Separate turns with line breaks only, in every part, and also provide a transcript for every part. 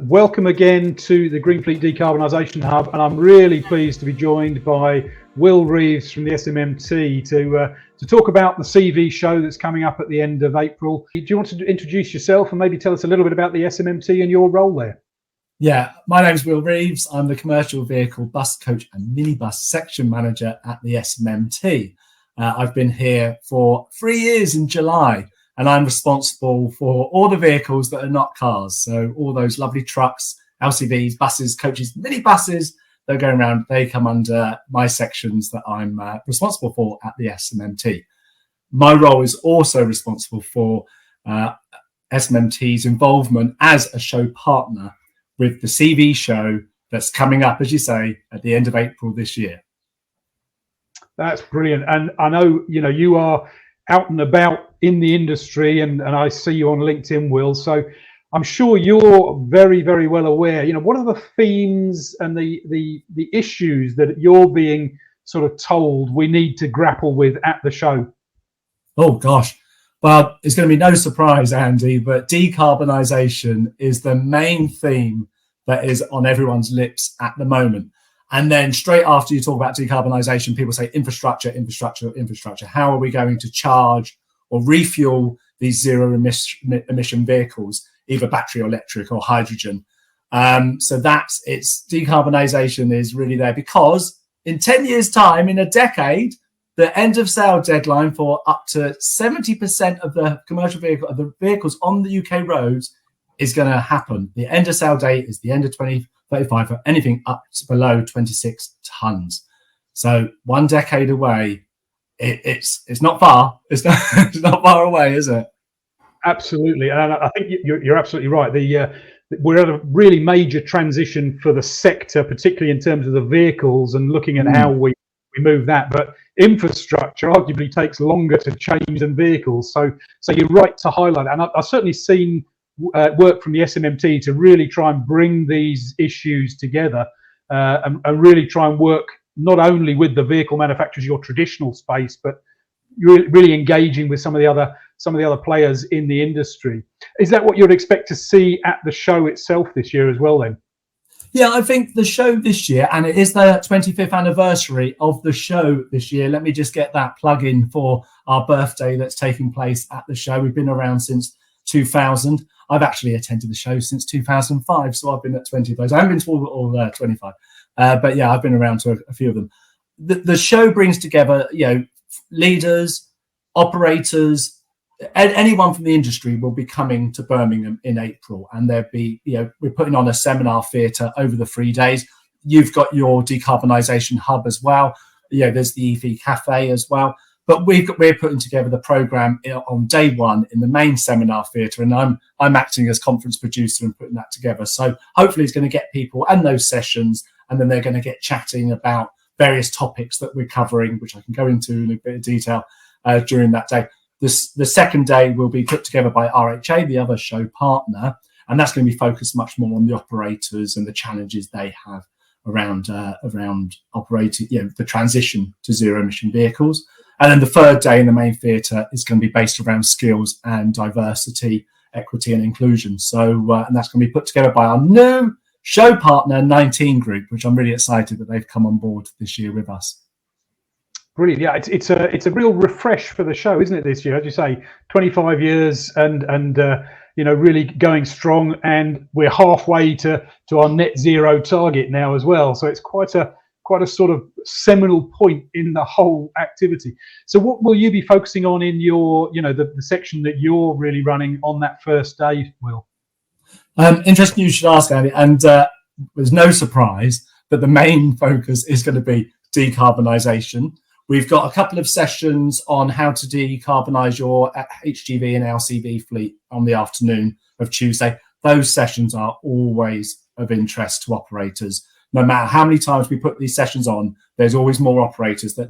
welcome again to the GreenFleet Decarbonisation Hub, and I'm really pleased to be joined by Will Reeves from the SMMT to talk about the CV show that's coming up at the end of April. Do you want to introduce yourself and maybe tell us a little bit about the SMMT and your role there?
Yeah, my name's Will Reeves. I'm the Commercial Vehicle Bus Coach and Minibus Section Manager at the SMMT. I've been here for 3 years in July, and I'm responsible for all the vehicles that are not cars. So all those lovely trucks, LCVs, buses, coaches, minibuses that are going around, they come under my sections that I'm responsible for at the SMMT. My role is also responsible for SMMT's involvement as a show partner with the CV show that's coming up, as you say, at the end of April this year.
That's brilliant. And I know, you are out and about in the industry, and I see you on LinkedIn, Will. So I'm sure you're very, very well aware. What are the themes and the issues that you're being sort of told we need to grapple with at the show?
Oh, gosh. Well, it's going to be no surprise, Andy, but decarbonisation is the main theme that is on everyone's lips at the moment. And then straight after you talk about decarbonisation, people say infrastructure, infrastructure, infrastructure. How are we going to charge or refuel these zero emission vehicles, either battery or electric or hydrogen? So it's decarbonisation is really there because in 10 years' time, in a decade, the end of sale deadline for up to 70% of the commercial vehicles on the UK roads is going to happen. The end of sale date is the end of 2035 for anything up to below 26 tons. So 1 decade away. It's not far. It's not far away, is it?
Absolutely, and I think you're absolutely right. We're at a really major transition for the sector, particularly in terms of the vehicles and looking at how we move that. But infrastructure arguably takes longer to change than vehicles. So you're right to highlight that. And I've certainly seen work from the SMMT to really try and bring these issues together and really try and work not only with the vehicle manufacturers, your traditional space, but you're really engaging with some of the other players in the industry. Is that what you'd expect to see at the show itself this year as well then?
Yeah, I think the show this year, and it is the 25th anniversary of the show this year. Let me just get that plug in for our birthday that's taking place at the show. We've been around since 2000. I've actually attended the show since 2005, so I've been at 20 of those. I haven't been to all 25, but yeah, I've been around to a few of them. The show brings together, leaders, operators, anyone from the industry will be coming to Birmingham in April, and there'll be, we're putting on a seminar theatre over the 3 days. You've got your decarbonisation hub as well. There's the EV cafe as well. But we're putting together the programme on day one in the main seminar theatre, and I'm acting as conference producer and putting that together. So hopefully it's going to get people and those sessions, and then they're going to get chatting about various topics that we're covering, which I can go into in a bit of detail during that day. The second day will be put together by RHA, the other show partner, and that's going to be focused much more on the operators and the challenges they have around operating, the transition to zero emission vehicles. And then the third day in the main theatre is going to be based around skills and diversity, equity and inclusion. So, and that's going to be put together by our new show partner, 19 Group, which I'm really excited that they've come on board this year with us.
Brilliant. Yeah, it's a real refresh for the show, isn't it, this year? As you say, 25 years and really going strong, and we're halfway to our net zero target now as well. So it's quite a sort of seminal point in the whole activity. So what will you be focusing on in your, the section that you're really running on that first day, Will?
Interesting you should ask, Andy. And there's no surprise that the main focus is going to be decarbonisation. We've got a couple of sessions on how to decarbonise your HGV and LCV fleet on the afternoon of Tuesday. Those sessions are always of interest to operators. No matter how many times we put these sessions on, there's always more operators that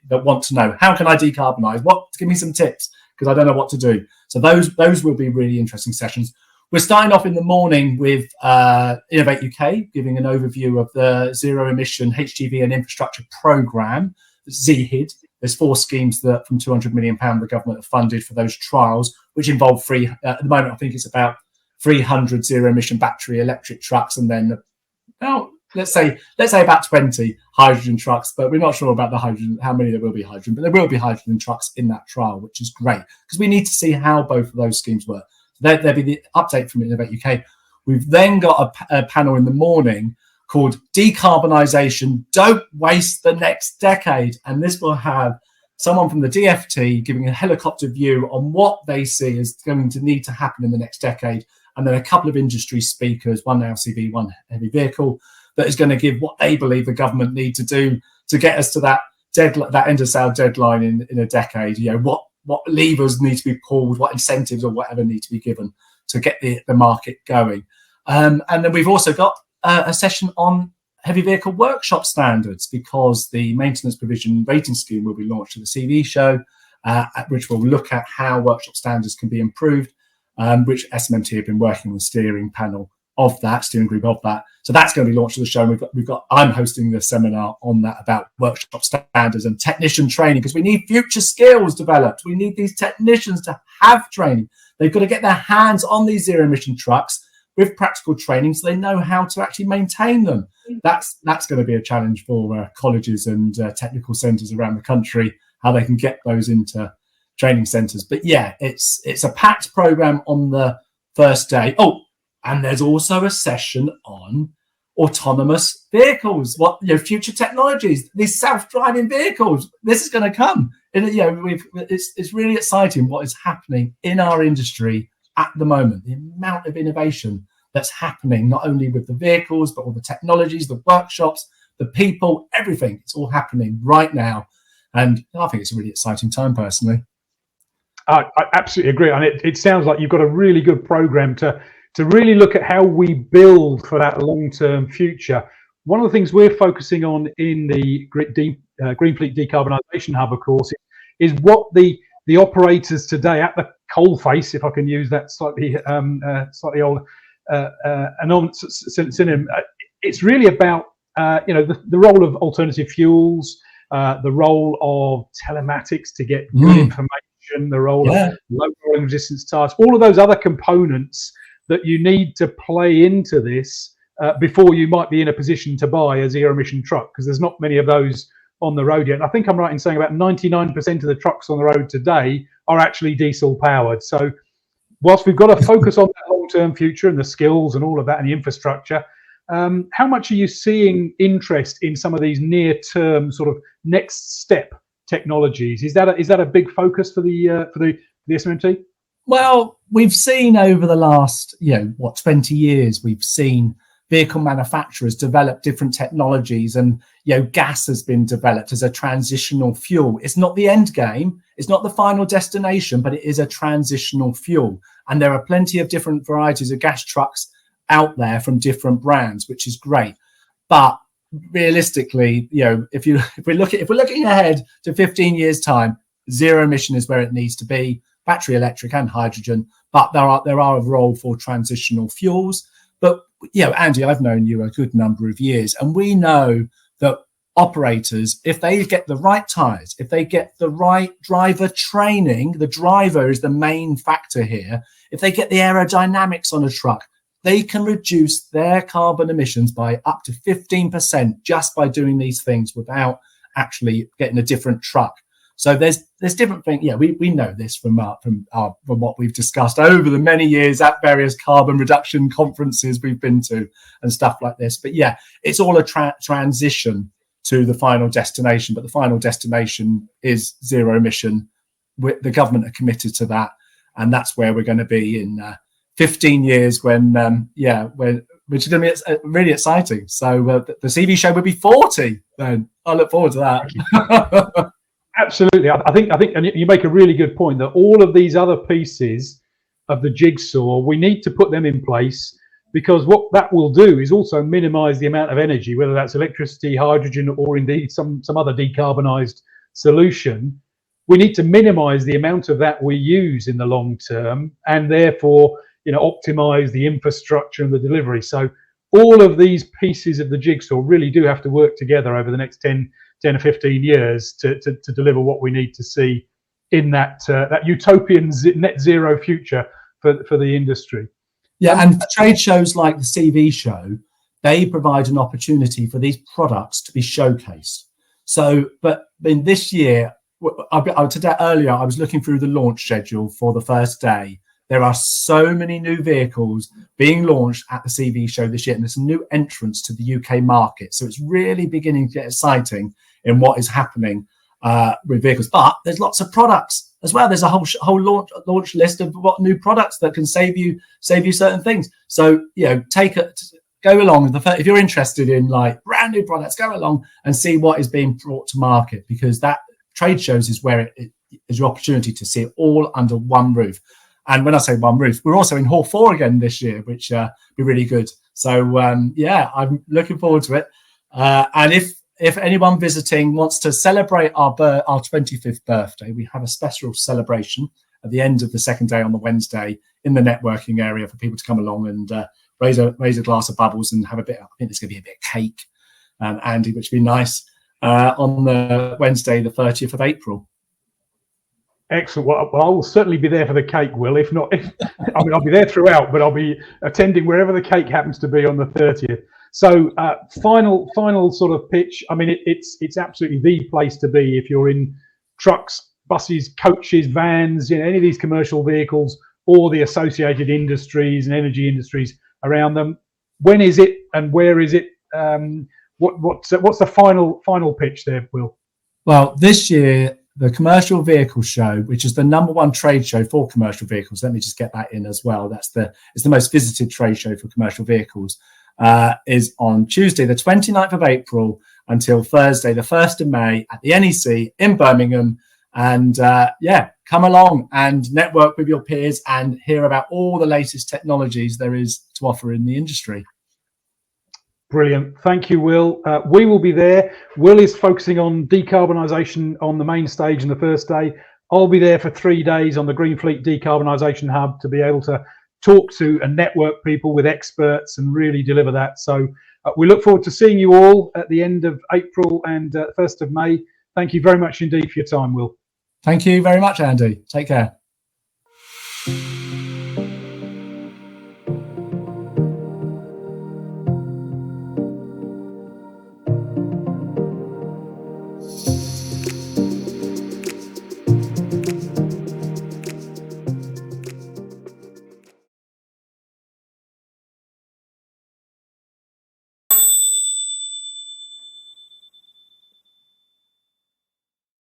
want to know, how can I decarbonise? Give me some tips, because I don't know what to do. So those will be really interesting sessions. We're starting off in the morning with Innovate UK, giving an overview of the zero emission HGV and infrastructure programme, ZHID. There's 4 schemes that from £200 million the government have funded for those trials, which involve at the moment, I think it's about 300 zero emission battery electric trucks, and then let's say about 20 hydrogen trucks, but we're not sure about the hydrogen, how many there will be hydrogen, but there will be hydrogen trucks in that trial, which is great because we need to see how both of those schemes work. There'll be the update from Innovate UK. We've then got a panel in the morning called Decarbonisation, Don't Waste the Next Decade. And this will have someone from the DFT giving a helicopter view on what they see is going to need to happen in the next decade. And then a couple of industry speakers, one LCV, one heavy vehicle, that is going to give what they believe the government need to do to get us to that end of sale deadline in a decade. You know, what levers need to be pulled, what incentives or whatever need to be given to get the market going. And then we've also got a session on heavy vehicle workshop standards, because the maintenance provision rating scheme will be launched at the CV show, which will look at how workshop standards can be improved, which SMMT have been working with steering group of that. So that's going to be launched at the show. And I'm hosting the seminar on that about workshop standards and technician training, because we need future skills developed. We need these technicians to have training. They've got to get their hands on these zero emission trucks with practical training so they know how to actually maintain them. That's going to be a challenge for colleges and technical centres around the country, how they can get those into training centres. But yeah, it's a packed programme on the first day. Oh, and there's also a session on autonomous vehicles, future technologies, these self-driving vehicles. This is going to come. And, it's really exciting what is happening in our industry at the moment. The amount of innovation that's happening, not only with the vehicles, but all the technologies, the workshops, the people, everything. It's all happening right now. And I think it's a really exciting time, personally.
I absolutely agree. And it sounds like you've got a really good program to really look at how we build for that long-term future. One of the things we're focusing on in the GreenFleet Decarbonisation Hub, of course, is what the operators today at the coalface, if I can use that slightly old synonym, it's really about the role of alternative fuels, the role of telematics to get good information, the role of low rolling resistance tires, all of those other components that you need to play into this before you might be in a position to buy a zero emission truck, because there's not many of those on the road yet. And I think I'm right in saying about 99% of the trucks on the road today are actually diesel powered. So whilst we've got to focus on that long-term future and the skills and all of that and the infrastructure, how much are you seeing interest in some of these near-term sort of next step technologies? Is that a big focus for the SMMT?
Well, we've seen over the last 20 years, we've seen vehicle manufacturers develop different technologies, and gas has been developed as a transitional fuel. It's not the end game, it's not the final destination, but it is a transitional fuel. And there are plenty of different varieties of gas trucks out there from different brands, which is great. But realistically, if we're looking ahead to 15 years time, zero emission is where it needs to be, battery electric and hydrogen. But there are a role for transitional fuels. But Andy, I've known you a good number of years, and we know that operators, if they get the right tires, if they get the right driver training, the driver is the main factor here. If they get the aerodynamics on a truck, they can reduce their carbon emissions by up to 15% just by doing these things without actually getting a different truck. So there's different things. Yeah, we know this from what we've discussed over the many years at various carbon reduction conferences we've been to and stuff like this. But yeah, it's all a transition to the final destination. But the final destination is zero emission. The government are committed to that, and that's where we're going to be in 15 years when which is going to be really exciting. So the CV show will be 40 then. I look forward to that.
Absolutely. I think, and you make a really good point that all of these other pieces of the jigsaw, we need to put them in place, because what that will do is also minimize the amount of energy, whether that's electricity, hydrogen, or indeed some other decarbonized solution. We need to minimize the amount of that we use in the long term, and therefore, optimize the infrastructure and the delivery. So all of these pieces of the jigsaw really do have to work together over the next 10 or 15 years to deliver what we need to see in that utopian net zero future for the industry.
Yeah, and trade shows like the CV show, they provide an opportunity for these products to be showcased. So, but in this year, today earlier, I was looking through the launch schedule for the first day. There are so many new vehicles being launched at the CV show this year, and there's some new entrants to the UK market. So it's really beginning to get exciting in what is happening with vehicles. But there's lots of products as well. There's a whole launch list of what new products that can save you certain things. So, go along. If you're interested in like brand new products, go along and see what is being brought to market, because that trade shows is where it is your opportunity to see it all under one roof. And when I say one roof, we're also in Hall 4 again this year, which be really good. So, I'm looking forward to it. And if anyone visiting wants to celebrate our 25th birthday, we have a special celebration at the end of the second day on the Wednesday in the networking area for people to come along and raise a glass of bubbles and have a bit. I think there's going to be a bit of cake, Andy, which would be nice on the Wednesday, the 30th of April.
Excellent. Well, I will certainly be there for the cake, Will. If not, I'll be there throughout, but I'll be attending wherever the cake happens to be on the 30th. So, final sort of pitch. I mean, it's absolutely the place to be if you're in trucks, buses, coaches, vans, any of these commercial vehicles, or the associated industries and energy industries around them. When is it, and where is it? What's the final pitch there, Will?
Well, this year, the Commercial Vehicle Show, which is the #1 trade show for commercial vehicles. Let me just get that in as well. It's the most visited trade show for commercial vehicles. Is on Tuesday, the 29th of April until Thursday, the 1st of May at the NEC in Birmingham. And come along and network with your peers and hear about all the latest technologies there is to offer in the industry.
Brilliant. Thank you, Will. We will be there. Will is focusing on decarbonisation on the main stage in the first day. I'll be there for 3 days on the GreenFleet Decarbonisation Hub to be able to talk to and network people with experts and really deliver that. So we look forward to seeing you all at the end of April and 1st of May. Thank you very much indeed for your time, Will.
Thank you very much, Andy. Take care.